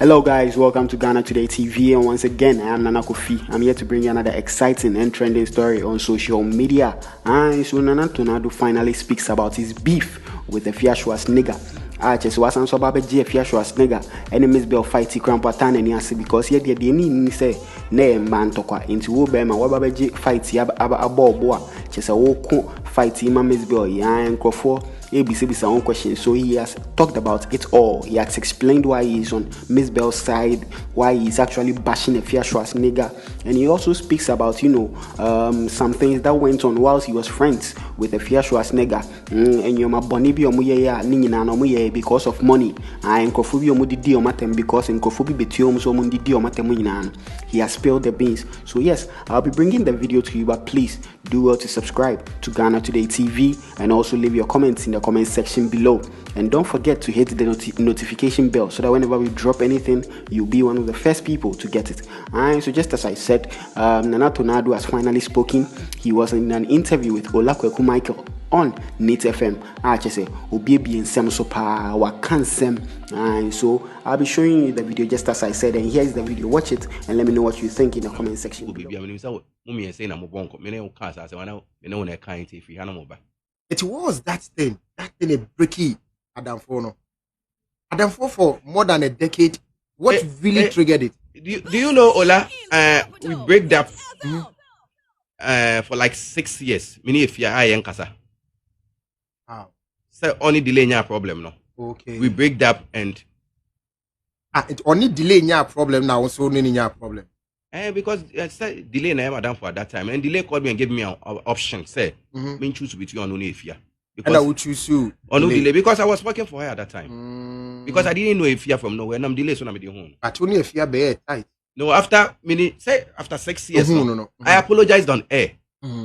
Hello guys, welcome to Ghana Today TV, and once again I am Nana Kofi. I'm here to bring you another exciting and trending story on social media. And so Nana Tonado finally speaks about his beef with Afia Schwarznegger. Just was so Baba G Afia Schwarznegger enemies be fight Krampatan and Yasi because here the ni say ne man tokwa into wo be ma Baba G fight aba boa just a wo fight him Miss Bill yan crofo ABC own question. So he has talked about it all. He has explained why he's on Miss Bell's side, why he's actually bashing Afia Schwarzenegger, and he also speaks about some things that went on whilst he was friends with Afia Schwarzenegger. And you're my bonibi omuye nina no muye because of money. And kofubi omudidi omatem because in kofubi betiom so mundidi omatem. He has spilled the beans. So yes, I'll be bringing the video to you, but please do well to subscribe to Ghana Today TV and also leave your comments in the comment section below, and don't forget to hit the notification bell so that whenever we drop anything you'll be one of the first people to get it. And so just as I said, Nana Tonado has finally spoken. He was in an interview with Olakweku Michael on Nit FM. Say Obibi and Sem so pa wakansem. And so I'll be showing you the video just as I said, and here's the video. Watch it and let me know what you think in the comment section below. It was that thing a breaky Adam for more than a decade. What really triggered it? Do you know, Ola? We break that for like 6 years. Many if you're high kasa. Wow. So only delay your problem no. Okay. We break that and it only delay your problem now. So only your problem. Because I said delay na madam for that time, and delay called me and gave me an option. Say, me choose between on Afia. And I would choose you on delay because I was working for her at that time. Because I didn't know Afia from nowhere, and I'm delayed so I'm at home. But only Afia be tight. No, after 6 years, I apologized on air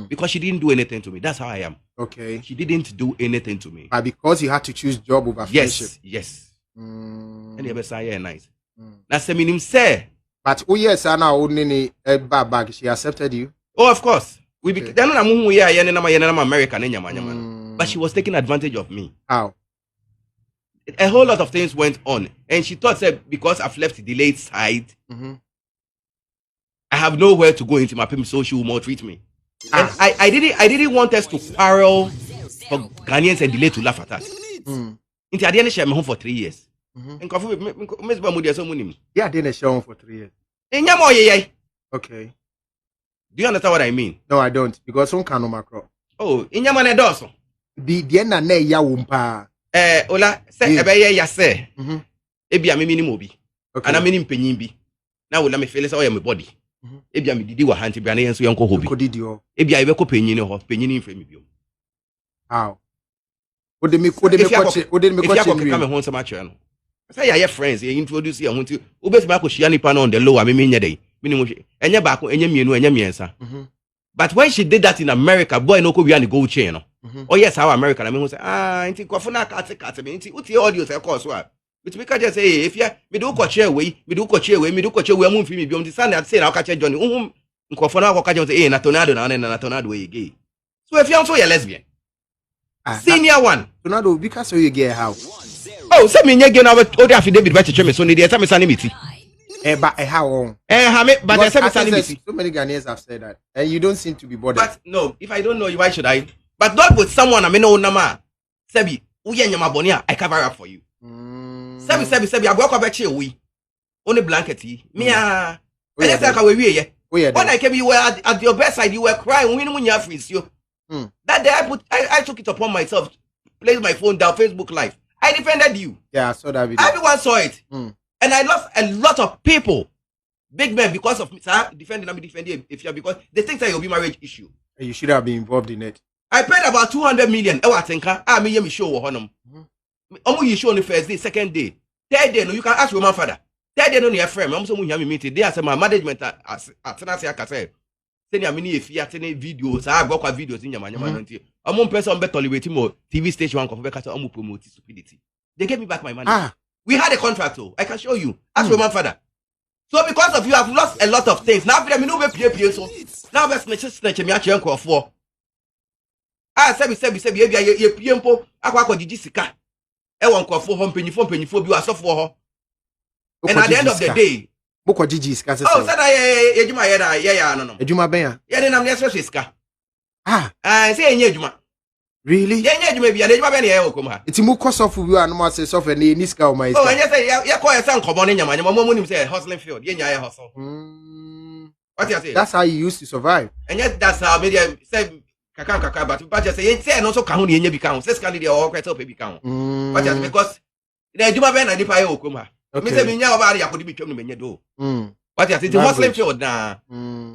because she didn't do anything to me. That's how I am. Okay. She didn't do anything to me. But because you had to choose job over friendship. Yes. And you ever say yeah, nice. That's the meaning say. But oh yes, Anna only bag. She accepted you. Oh, of course. We became American, but she was taking advantage of me. How? A whole lot of things went on, and she thought that because I've left the delayed side, I have nowhere to go into my payment, so she will maltreat me. And I didn't want us to quarrel for Ghanaians and delay to laugh at us. Until I didn't share my home for 3 years. Yeah, I didn't show him for 3 years. Okay. Do you understand what I mean? No, I don't, because some can no macro. Oh, in Yamane Dawson. The end na ya wumpa. Ola, say ebeye ya say. Ebi a me minimum bi. And I mean penyin bi. Now we let me feel say my body. Ebi a me didi wa hanti bra na yenso yenko hobi. Ebi a ebeko penyin ho, penyin in frame bi. How? What did me coach? If you come home so much no. Say your friends, you introduce you to ubesi ba ko hia nipa na on the low, me nya dey. Minimum enye ba ko enye mienu enye miensa. But when she did that in America, boy no ko wi an gold chain no. Oh yes, how America na me who say inti kwafo na kat me inti uti audio say call so a. It make just say if you me do ko chair we am fi me bi on say na ka chair Johnny. Kwafo na ka chair say na tornado na tornado we gay. So if you also you lesbian. Senior one. Tornado because you get how. Oh, say me nyege na we odi affidavit ba cheche me so need say me sanimity. But how? But I said so many Ghanaians have said that, and you don't seem to be bothered. But no, if I don't know you, why should I? But not with someone I mean no nama. Sebi, uye nyama bonia, I cover up for you. Sebi, I go up back we. Only blanket me and that's like we ye. When I came, you were at your bedside, you were crying when you have you. That day I took it upon myself, placed my phone down, Facebook Live. I defended you. Yeah, I saw that video. Everyone saw it. And I lost a lot of people, big men, because of me. Sir, defending if you because they think that you'll be marriage issue. You should have been involved in it. I paid about 200 million. I think me show honum. You show on the first day, second day, third day. No, you can ask your father. Third day, no, your friend. I'm so much meeting. They are my management at Tenassia. Send you many if you are videos. I got videos in your man. I'm one person better tolerating more TV station one because I'm promote stupidity. They gave me back my money. We had a contract, I can show you. Ask your father. So because of you, I've lost a lot of things. Now, I mean, no be so. Now, let's snatch me at your uncle for. Sebi, ye piempo, aqua did Jessica. I want call for home penny for you are so for her. And at the end of the day, Boko Gigi is Cassis. oh, said I, Ejuma, yeah, no. Ejuma Benya. Yeah, then I'm the Swiska. Ah, I say, Ejuma. really? Yeah, you may be a Ejuma Benya Okuma. It's a more cost of you and more say soft and Niska or my. Oh, and you say, yeah, quite a son common in your man. Your mom say, hustling field. Yeah, hustle. What you say? That's how you used to survive. And yet, that's how media say, Kaka, but just say, and also Kahuni in your become, says Candy or Crystal baby count. But just because the Ejuma Benya, the Pio Okuma. Mr. Minya about it, I could be coming when you do. What you say? It's a hustling field now.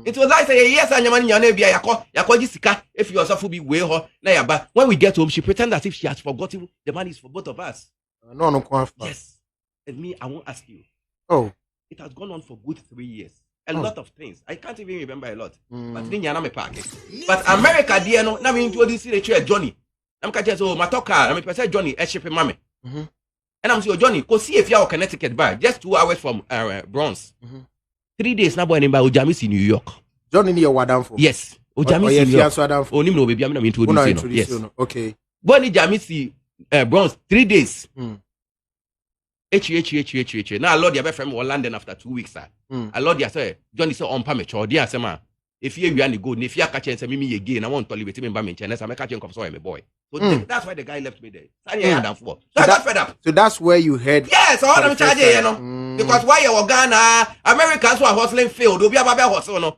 It was like say yes, and your money, your name, your Jessica, if you also be way her. But when we get home, she pretends as if she has forgotten the money is for both of us. No. Yes. And me, I won't ask you. Oh. It has gone on for good 3 years. A lot of things. I can't even remember a lot. But then you're not a packet. But America, dear, no, now we introduce the chair, Johnny. I'm catching so my talker, I'm a person, Johnny, a shipping mammy. And I'm saying, Johnny, go see if you're Connecticut bar, just 2 hours from Bronx. 3 days now, boy, in Ojamis in New York. Johnny near Wadamfo. Yes. Ojamis in New York. Oh, no, baby, I'm not introducing. Yes. Okay. Boy, in Jamisi, Bronx, 3 days. Now, Lord, your friend was London after 2 weeks, sir. I Lord, you say, Johnny said on Pamacho, dear, say, man, if you are go, if you are catching me again, I want to leave him by me, and I'm catching come, so I'm a boy. So that's why the guy left me there. So I got fed up. So that's where you heard. Yes, all them charging, you know. Because why you were Ghana, Americans who are hustling field, be about hustle, no.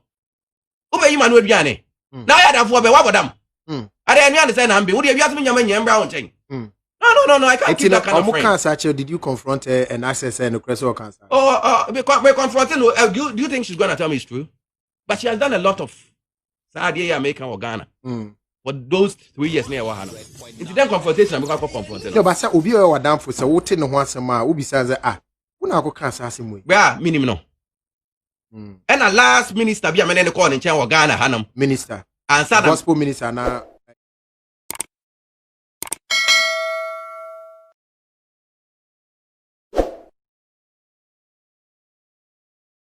Who you man with Biane? Now I have for what about them? I didn't understand. I'm being, would you ask me your brown thing? No, I can't keep that kind of friend. Did you confront an access and a crystal cancer? Because we're confronting. Do you think she's going to tell me it's true? But she has done a lot of Saudi American or Ghana. For those 3 years near Wahana. Into them confrontation, I'm going to confront. No, but I Ubi or down for so what in the once a mile, Ubi says, when I go cancer, same way. Yeah, minimum. And a last minister be a man in the corner in Ghana, Hanum. Minister. And Sada gospel minister now.